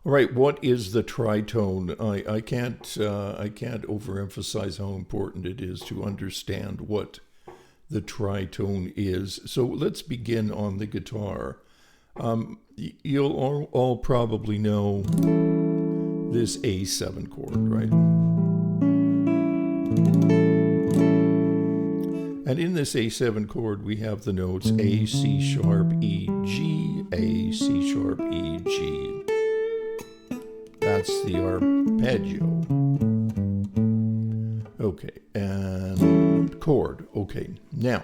All right, what is the tritone? I can't overemphasize how important it is to understand what the tritone is. So let's begin on the guitar. You'll all probably know this A7 chord, right? And in this A7 chord, we have the notes A, C sharp, E, G, A, C sharp, E, G. That's the arpeggio. Okay, and chord. Okay, now,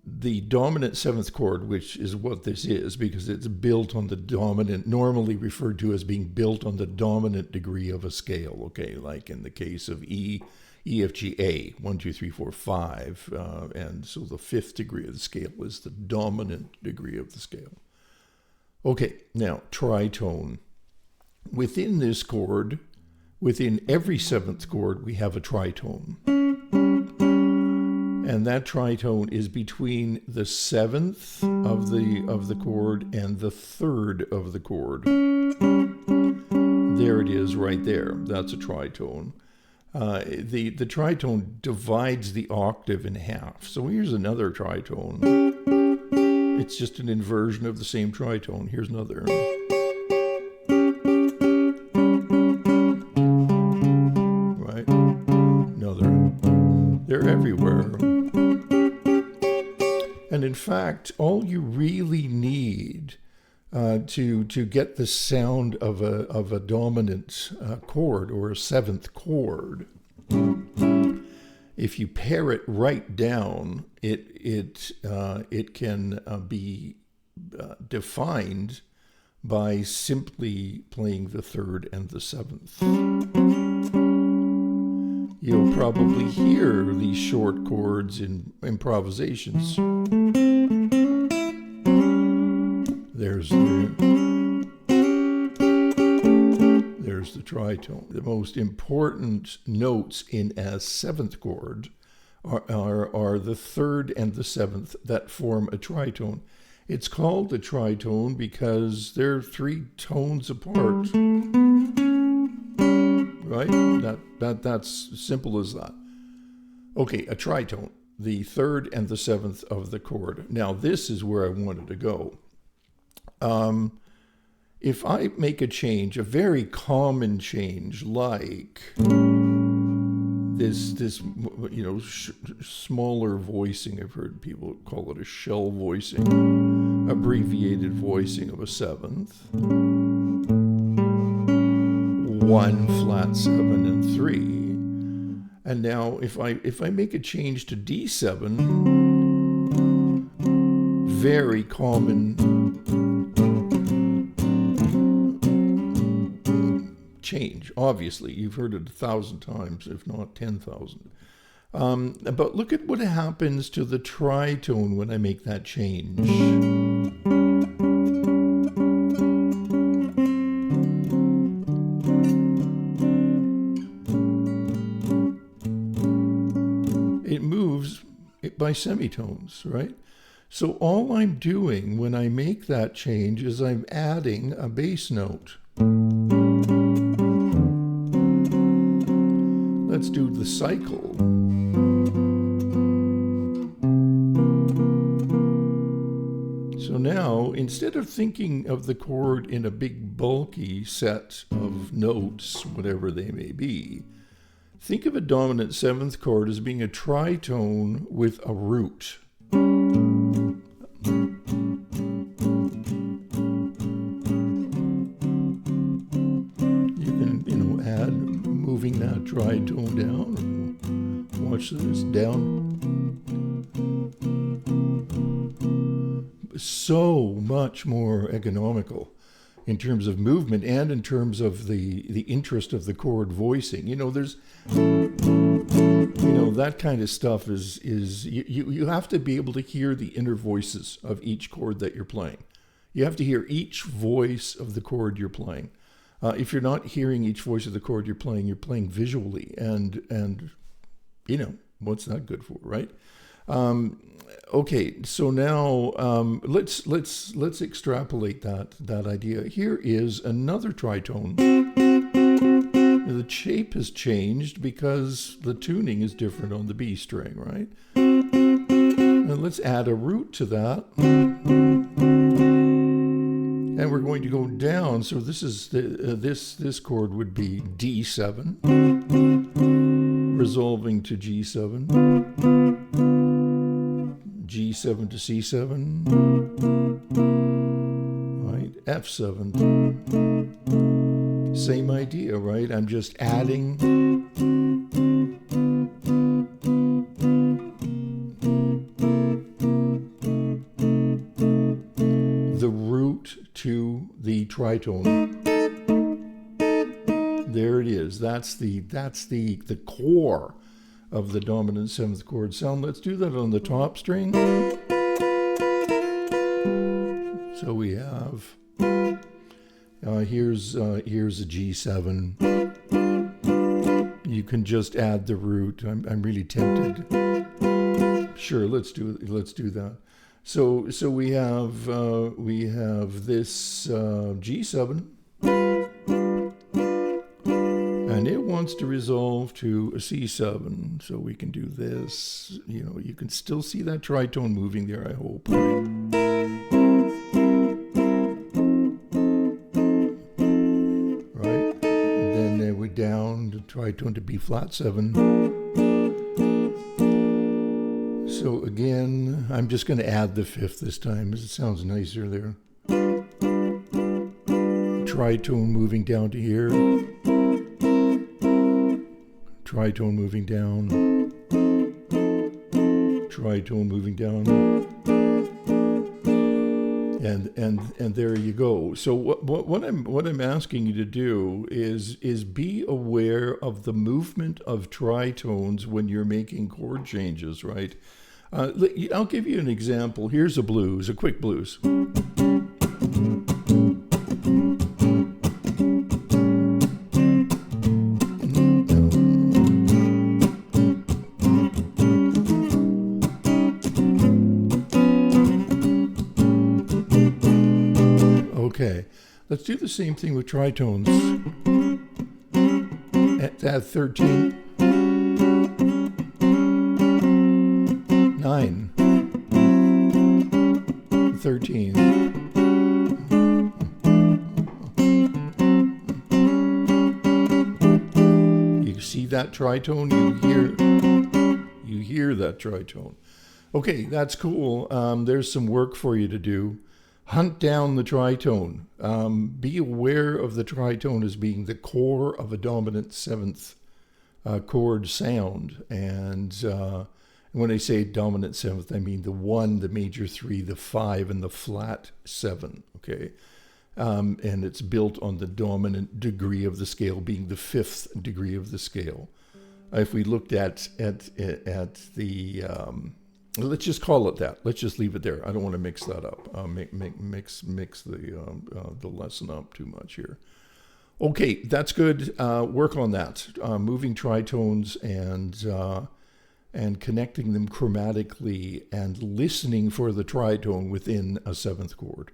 the dominant seventh chord, which is what this is, because it's built on the dominant, normally referred to as being built on the dominant degree of a scale, okay, like in the case of E, F, G, A, 1, 2, 3, 4, 5, and so the fifth degree of the scale is the dominant degree of the scale. Okay, now, tritone. Within this chord, within every seventh chord, we have a tritone. And that tritone is between the seventh of the chord and the third of the chord. There it is right there. That's a tritone. The tritone divides the octave in half. So here's another tritone. It's just an inversion of the same tritone. Here's another. Right? Another. They're everywhere. And in fact, all you really need to get the sound of a dominant chord or a seventh chord, if you pare it right down, it can be defined by simply playing the third and the seventh. You'll probably hear these short chords in improvisations. There's the tritone. The most important notes in a seventh chord are the third and the seventh that form a tritone. It's called a tritone because they're three tones apart. Right? That's simple as that. Okay, a tritone, the third and the seventh of the chord. Now, this is where I wanted to go. If I make a change, a very common change, like this smaller voicing, I've heard people call it a shell voicing, abbreviated voicing of a seventh, 1, flat 7, and 3. And now if I make a change to D7, very common change. Obviously, you've heard it 1,000 times, if not 10,000. But look at what happens to the tritone when I make that change. It moves by semitones, right? So all I'm doing when I make that change is I'm adding a bass note. Let's do the cycle. So now, instead of thinking of the chord in a big bulky set of notes, whatever they may be, think of a dominant seventh chord as being a tritone with a root. Moving that tritone down. Watch this down. So much more economical in terms of movement and in terms of the interest of the chord voicing. There's that kind of stuff is you have to be able to hear the inner voices of each chord that you're playing. You have to hear each voice of the chord you're playing. If you're not hearing each voice of the chord you're playing visually, and what's that good for, right? Okay, so now let's extrapolate that idea. Here is another tritone. The shape has changed because the tuning is different on the B string, right? And let's add a root to that. And we're going to go down. So this is this chord would be D7, resolving to G7, G7 to C7, right? F7. Same idea, right? I'm just adding the root to the tritone. There it is. That's the core of the dominant seventh chord sound. Let's do that on the top string. So we have here's a G7. You can just add the root. I'm really tempted. Sure, let's do that. So we have this G7, and it wants to resolve to a C7. So we can do this. You know, you can still see that tritone moving there, I hope. Right? And then we're down to tritone to B flat 7. So again, I'm just going to add the fifth this time, because it sounds nicer there. Tritone moving down to here. Tritone moving down. Tritone moving down. And there you go. So what I'm asking you to do is be aware of the movement of tritones when you're making chord changes, right? I'll give you an example. Here's a blues, a quick blues. Okay, let's do the same thing with tritones. At 13. 9, 13. You see that tritone? You hear that tritone. Okay, that's cool. There's some work for you to do. Hunt down the tritone. Be aware of the tritone as being the core of a dominant seventh chord sound. And when I say dominant seventh, I mean the 1, the major 3, the 5, and the flat 7, okay? And it's built on the dominant degree of the scale being the 5th degree of the scale. If we looked at the, let's just call it that. Let's just leave it there. I don't want to mix that up, mix the lesson up too much here. Okay, that's good. Work on that. Moving tritones and connecting them chromatically and listening for the tritone within a seventh chord.